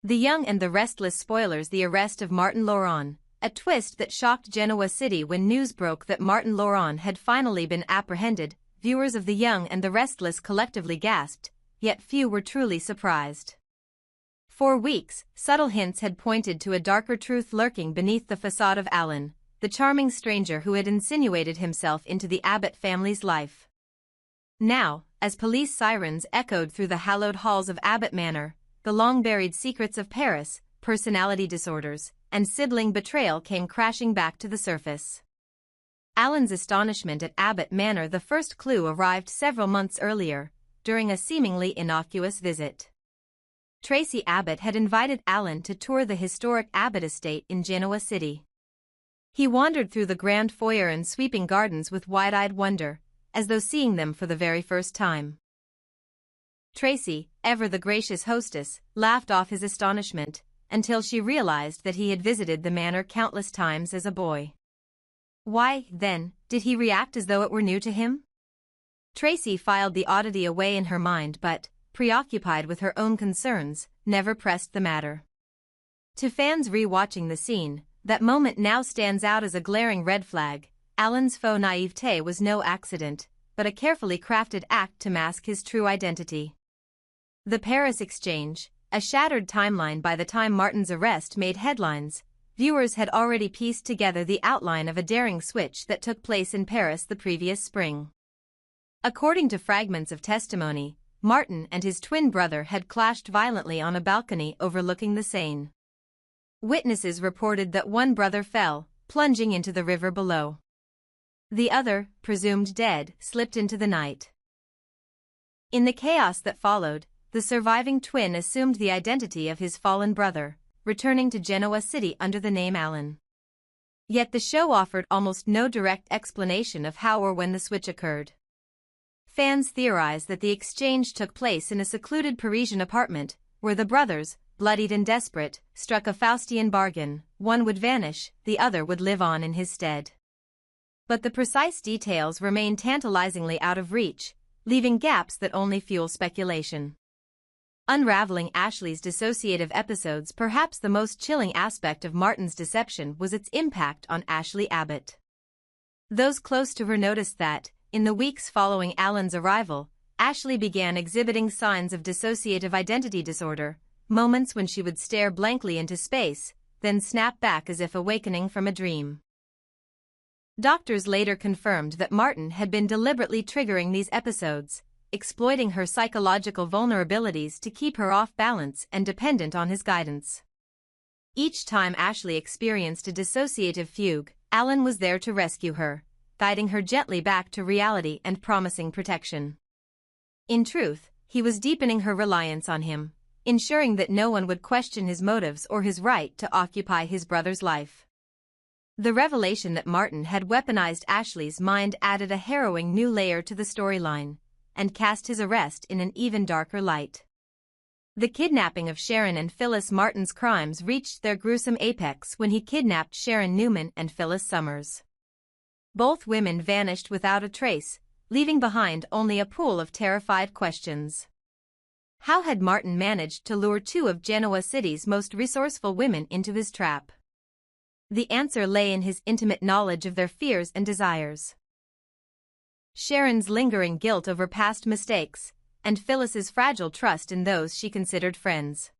The Young and the Restless spoilers the arrest of Martin Laurent, a twist that shocked Genoa City when news broke that Martin Laurent had finally been apprehended. Viewers of The Young and the Restless collectively gasped, yet few were truly surprised. For weeks, subtle hints had pointed to a darker truth lurking beneath the facade of Alan, the charming stranger who had insinuated himself into the Abbott family's life. Now, as police sirens echoed through the hallowed halls of Abbott Manor, the long-buried secrets of Paris, personality disorders, and sibling betrayal came crashing back to the surface. Alan's astonishment at Abbott Manor. The first clue arrived several months earlier, during a seemingly innocuous visit. Traci Abbott had invited Alan to tour the historic Abbott estate in Genoa City. He wandered through the grand foyer and sweeping gardens with wide-eyed wonder, as though seeing them for the very first time. Traci, ever the gracious hostess, laughed off his astonishment, until she realized that he had visited the manor countless times as a boy. Why, then, did he react as though it were new to him? Traci filed the oddity away in her mind but, preoccupied with her own concerns, never pressed the matter. To fans re-watching the scene, that moment now stands out as a glaring red flag. Alan's faux naivete was no accident, but a carefully crafted act to mask his true identity. The Paris exchange, a shattered timeline. By the time Martin's arrest made headlines, viewers had already pieced together the outline of a daring switch that took place in Paris the previous spring. According to fragments of testimony, Martin and his twin brother had clashed violently on a balcony overlooking the Seine. Witnesses reported that one brother fell, plunging into the river below. The other, presumed dead, slipped into the night. In the chaos that followed, the surviving twin assumed the identity of his fallen brother, returning to Genoa City under the name Alan. Yet the show offered almost no direct explanation of how or when the switch occurred. Fans theorize that the exchange took place in a secluded Parisian apartment, where the brothers, bloodied and desperate, struck a Faustian bargain: one would vanish, the other would live on in his stead. But the precise details remain tantalizingly out of reach, leaving gaps that only fuel speculation. Unraveling Ashley's dissociative episodes. Perhaps the most chilling aspect of Martin's deception was its impact on Ashley Abbott. Those close to her noticed that, in the weeks following Alan's arrival, Ashley began exhibiting signs of dissociative identity disorder, moments when she would stare blankly into space, then snap back as if awakening from a dream. Doctors later confirmed that Martin had been deliberately triggering these episodes, exploiting her psychological vulnerabilities to keep her off balance and dependent on his guidance. Each time Ashley experienced a dissociative fugue, Alan was there to rescue her, guiding her gently back to reality and promising protection. In truth, he was deepening her reliance on him, ensuring that no one would question his motives or his right to occupy his brother's life. The revelation that Martin had weaponized Ashley's mind added a harrowing new layer to the storyline, and cast his arrest in an even darker light. The kidnapping of Sharon and Phyllis. Martin's crimes reached their gruesome apex when he kidnapped Sharon Newman and Phyllis Summers. Both women vanished without a trace, leaving behind only a pool of terrified questions. How had Martin managed to lure two of Genoa City's most resourceful women into his trap? The answer lay in his intimate knowledge of their fears and desires. Sharon's lingering guilt over past mistakes, and Phyllis's fragile trust in those she considered friends.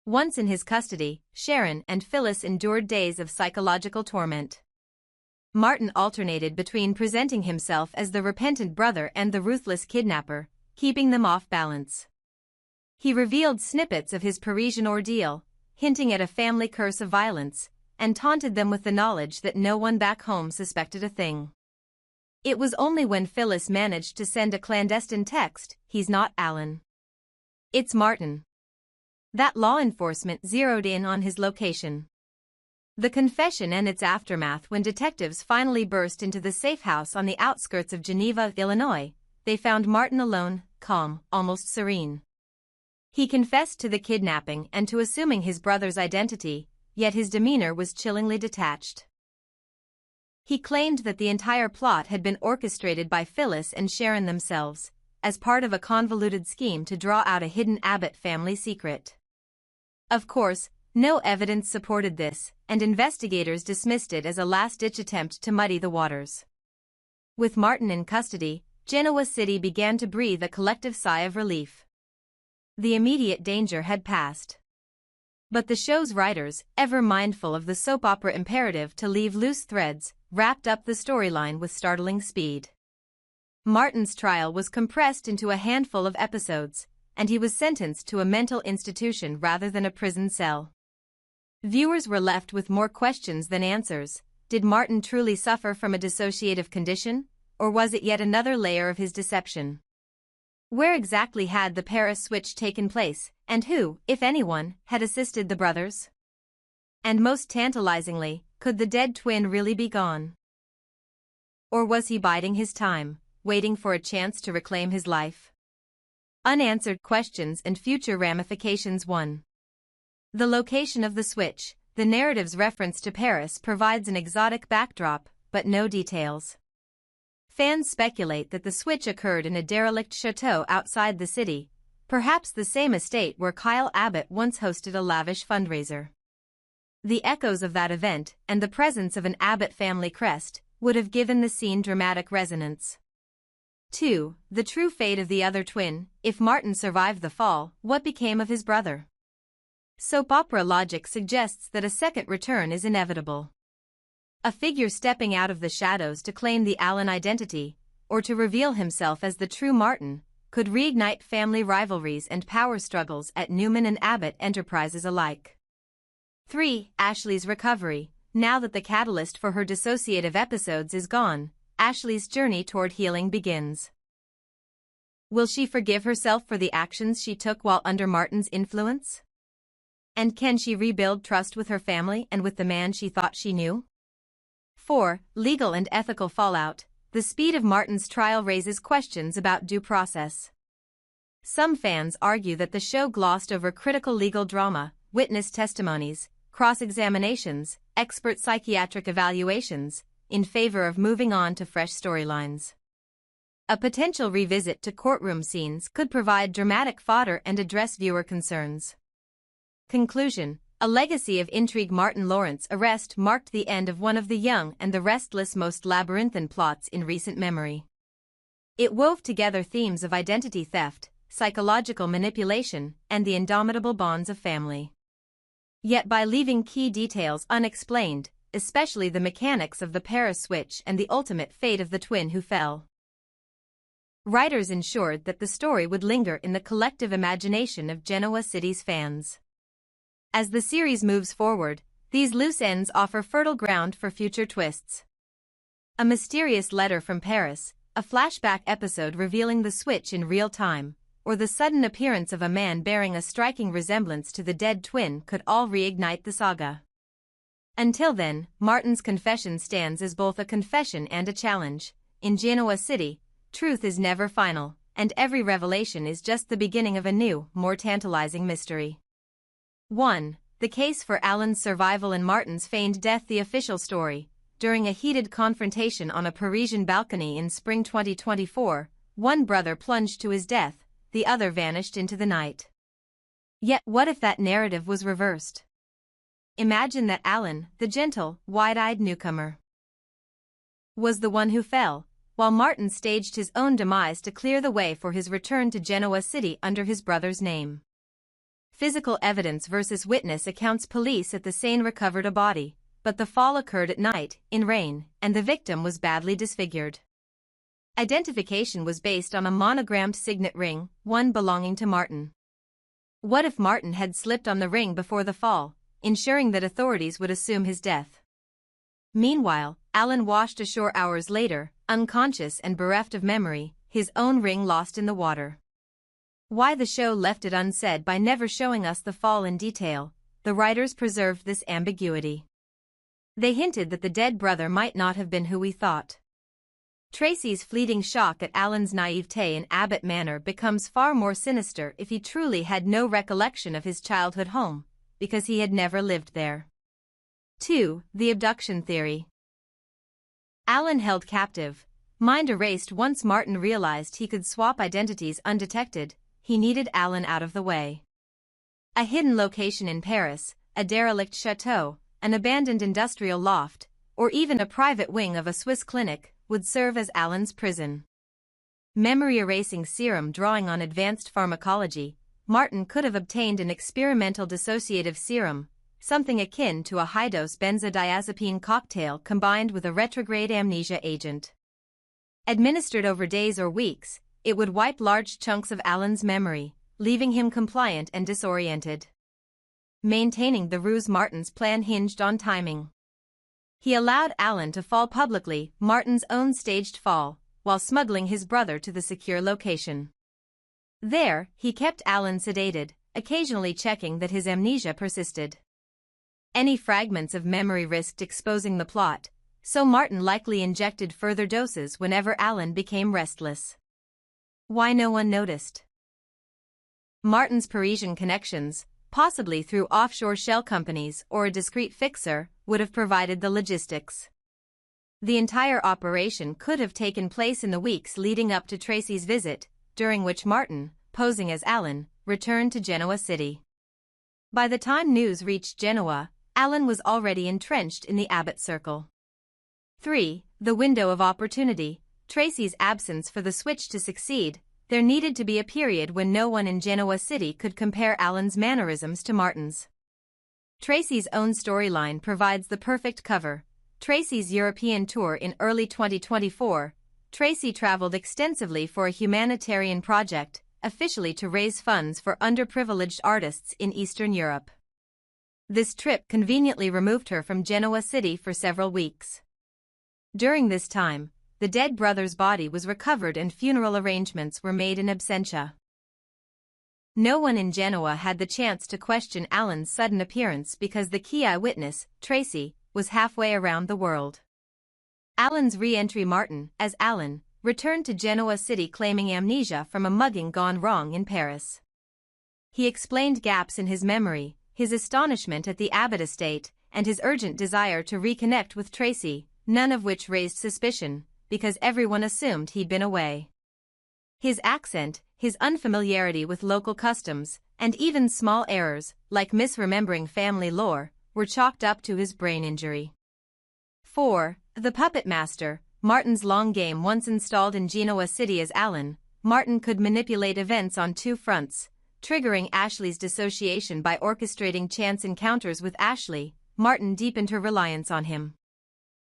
Once in his custody, Sharon and Phyllis endured days of psychological torment. Martin alternated between presenting himself as the repentant brother and the ruthless kidnapper, keeping them off balance. He revealed snippets of his Parisian ordeal, hinting at a family curse of violence, and taunted them with the knowledge that no one back home suspected a thing. It was only when Phyllis managed to send a clandestine text, "He's not Alan. It's Martin," that law enforcement zeroed in on his location. The confession and its aftermath. When detectives finally burst into the safe house on the outskirts of Geneva, Illinois, they found Martin alone, calm, almost serene. He confessed to the kidnapping and to assuming his brother's identity, yet his demeanor was chillingly detached. He claimed that the entire plot had been orchestrated by Phyllis and Sharon themselves, as part of a convoluted scheme to draw out a hidden Abbott family secret. Of course, no evidence supported this, and investigators dismissed it as a last-ditch attempt to muddy the waters. With Martin in custody, Genoa City began to breathe a collective sigh of relief. The immediate danger had passed. But the show's writers, ever mindful of the soap opera imperative to leave loose threads, wrapped up the storyline with startling speed. Martin's trial was compressed into a handful of episodes, and he was sentenced to a mental institution rather than a prison cell. Viewers were left with more questions than answers. Did Martin truly suffer from a dissociative condition, or was it yet another layer of his deception? Where exactly had the Paris switch taken place, and who, if anyone, had assisted the brothers? And most tantalizingly, could the dead twin really be gone? Or was he biding his time, waiting for a chance to reclaim his life? Unanswered questions and future ramifications. 1. The location of the switch. The narrative's reference to Paris provides an exotic backdrop, but no details. Fans speculate that the switch occurred in a derelict chateau outside the city, perhaps the same estate where Kyle Abbott once hosted a lavish fundraiser. The echoes of that event, and the presence of an Abbott family crest, would have given the scene dramatic resonance. 2. The true fate of the other twin. If Martin survived the fall, what became of his brother? Soap opera logic suggests that a second return is inevitable. A figure stepping out of the shadows to claim the Alan identity, or to reveal himself as the true Martin, could reignite family rivalries and power struggles at Newman and Abbott Enterprises alike. 3. Ashley's recovery. Now that the catalyst for her dissociative episodes is gone, Ashley's journey toward healing begins. Will she forgive herself for the actions she took while under Martin's influence? And can she rebuild trust with her family and with the man she thought she knew? 4. Legal and ethical fallout. The speed of Martin's trial raises questions about due process. Some fans argue that the show glossed over critical legal drama, witness testimonies, cross-examinations, expert psychiatric evaluations, in favor of moving on to fresh storylines. A potential revisit to courtroom scenes could provide dramatic fodder and address viewer concerns. Conclusion. A legacy of intrigue. Martin Lawrence's arrest marked the end of one of the Young and the Restless' most labyrinthine plots in recent memory. It wove together themes of identity theft, psychological manipulation, and the indomitable bonds of family. Yet by leaving key details unexplained, especially the mechanics of the Paris switch and the ultimate fate of the twin who fell, writers ensured that the story would linger in the collective imagination of Genoa City's fans. As the series moves forward, these loose ends offer fertile ground for future twists. A mysterious letter from Paris, a flashback episode revealing the switch in real time, or the sudden appearance of a man bearing a striking resemblance to the dead twin could all reignite the saga. Until then, Martin's confession stands as both a confession and a challenge. In Genoa City, truth is never final, and every revelation is just the beginning of a new, more tantalizing mystery. 1. The case for Alan's survival and Martin's feigned death. The official story. During a heated confrontation on a Parisian balcony in spring 2024, one brother plunged to his death, the other vanished into the night. Yet, what if that narrative was reversed? Imagine that Alan, the gentle, wide-eyed newcomer, was the one who fell, while Martin staged his own demise to clear the way for his return to Genoa City under his brother's name. Physical evidence versus witness accounts. Police at the scene recovered a body, but the fall occurred at night, in rain, and the victim was badly disfigured. Identification was based on a monogrammed signet ring, one belonging to Martin. What if Martin had slipped on the ring before the fall, ensuring that authorities would assume his death? Meanwhile, Alan washed ashore hours later, unconscious and bereft of memory, his own ring lost in the water. Why the show left it unsaid by never showing us the fall in detail, the writers preserved this ambiguity. They hinted that the dead brother might not have been who we thought. Traci's fleeting shock at Alan's naivete in Abbott Manor becomes far more sinister if he truly had no recollection of his childhood home, because he had never lived there. 2. The abduction theory. Alan held captive, mind erased. Once Martin realized he could swap identities undetected, he needed Alan out of the way. A hidden location in Paris, a derelict chateau, an abandoned industrial loft, or even a private wing of a Swiss clinic would serve as Alan's prison. Memory-erasing serum. Drawing on advanced pharmacology, Martin could have obtained an experimental dissociative serum, something akin to a high-dose benzodiazepine cocktail combined with a retrograde amnesia agent. Administered over days or weeks, it would wipe large chunks of Alan's memory, leaving him compliant and disoriented. Maintaining the ruse. Martin's plan hinged on timing. He allowed Alan to fall publicly, Martin's own staged fall, while smuggling his brother to the secure location. There, he kept Alan sedated, occasionally checking that his amnesia persisted. Any fragments of memory risked exposing the plot, so Martin likely injected further doses whenever Alan became restless. Why no one noticed? Martin's Parisian connections, possibly through offshore shell companies or a discreet fixer, would have provided the logistics. The entire operation could have taken place in the weeks leading up to Traci's visit, during which Martin, posing as Alan, returned to Genoa City. By the time news reached Genoa, Alan was already entrenched in the Abbott circle. 3. The window of opportunity. Traci's absence for the switch to succeed. There needed to be a period when no one in Genoa City could compare Alan's mannerisms to Martin's. Traci's own storyline provides the perfect cover. Traci's European tour. In early 2024, Traci traveled extensively for a humanitarian project, officially to raise funds for underprivileged artists in Eastern Europe. This trip conveniently removed her from Genoa City for several weeks. During this time, the dead brother's body was recovered and funeral arrangements were made in absentia. No one in Genoa had the chance to question Alan's sudden appearance because the key eyewitness, Traci, was halfway around the world. Alan's re-entry. Martin, as Alan, returned to Genoa City claiming amnesia from a mugging gone wrong in Paris. He explained gaps in his memory, his astonishment at the Abbott estate, and his urgent desire to reconnect with Traci, none of which raised suspicion, because everyone assumed he'd been away. His accent, his unfamiliarity with local customs, and even small errors, like misremembering family lore, were chalked up to his brain injury. 4. The Puppet Master. Martin's long game. Once installed in Genoa City as Alan, Martin could manipulate events on two fronts, triggering Ashley's dissociation by orchestrating chance encounters with Ashley. Martin deepened her reliance on him.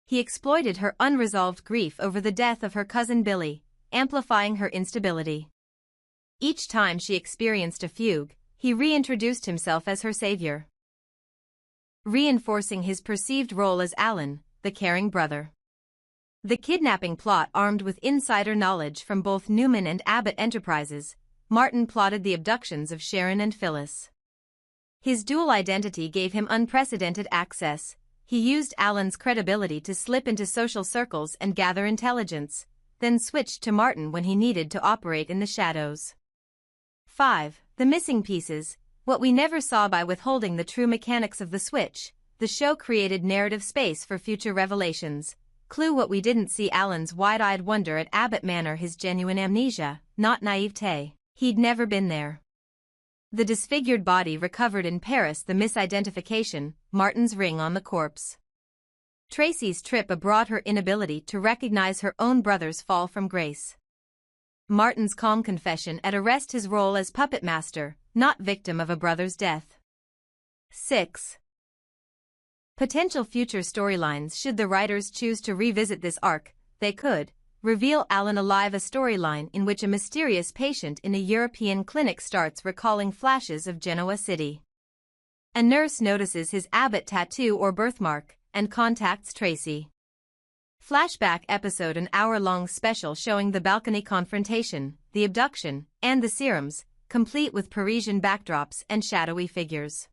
He exploited her unresolved grief over the death of her cousin Billy, amplifying her instability. Each time she experienced a fugue, he reintroduced himself as her savior, reinforcing his perceived role as Alan, the caring brother. The kidnapping plot. Armed with insider knowledge from both Newman and Abbott Enterprises, Martin plotted the abductions of Sharon and Phyllis. His dual identity gave him unprecedented access. He used Alan's credibility to slip into social circles and gather intelligence, then switched to Martin when he needed to operate in the shadows. 5. The missing pieces. What we never saw. By withholding the true mechanics of the switch, the show created narrative space for future revelations. Clue. What we didn't see. Alan's wide-eyed wonder at Abbott Manor. His genuine amnesia, not naivete. He'd never been there. The disfigured body recovered in Paris. The misidentification, Martin's ring on the corpse. Traci's trip abroad. Her inability to recognize her own brother's fall from grace. Martin's calm confession at arrest. His role as puppet master, not victim of a brother's death. 6. Potential future storylines. Should the writers choose to revisit this arc, they could reveal Alan alive. A storyline in which a mysterious patient in a European clinic starts recalling flashes of Genoa City. A nurse notices his Abbott tattoo or birthmark and contacts Traci. Flashback episode. An hour-long special showing the balcony confrontation, the abduction, and the serums, complete with Parisian backdrops and shadowy figures.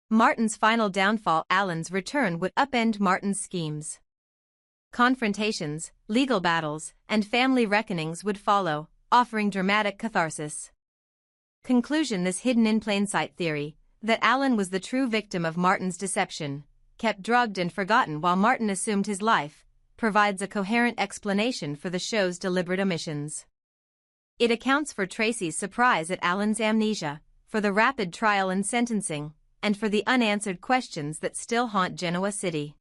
Martin's final downfall. Alan's return would upend Martin's schemes. Confrontations, legal battles, and family reckonings would follow, offering dramatic catharsis. Conclusion. This hidden in plain sight theory, that Alan was the true victim of Martin's deception, kept drugged and forgotten while Martin assumed his life, provides a coherent explanation for the show's deliberate omissions. It accounts for Traci's surprise at Alan's amnesia, for the rapid trial and sentencing, and for the unanswered questions that still haunt Genoa City.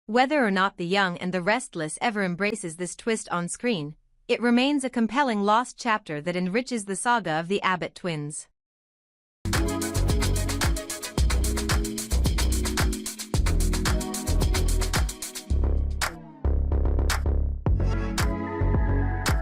Whether or not The Young and the Restless ever embraces this twist on screen, it remains a compelling lost chapter that enriches the saga of the Abbott twins.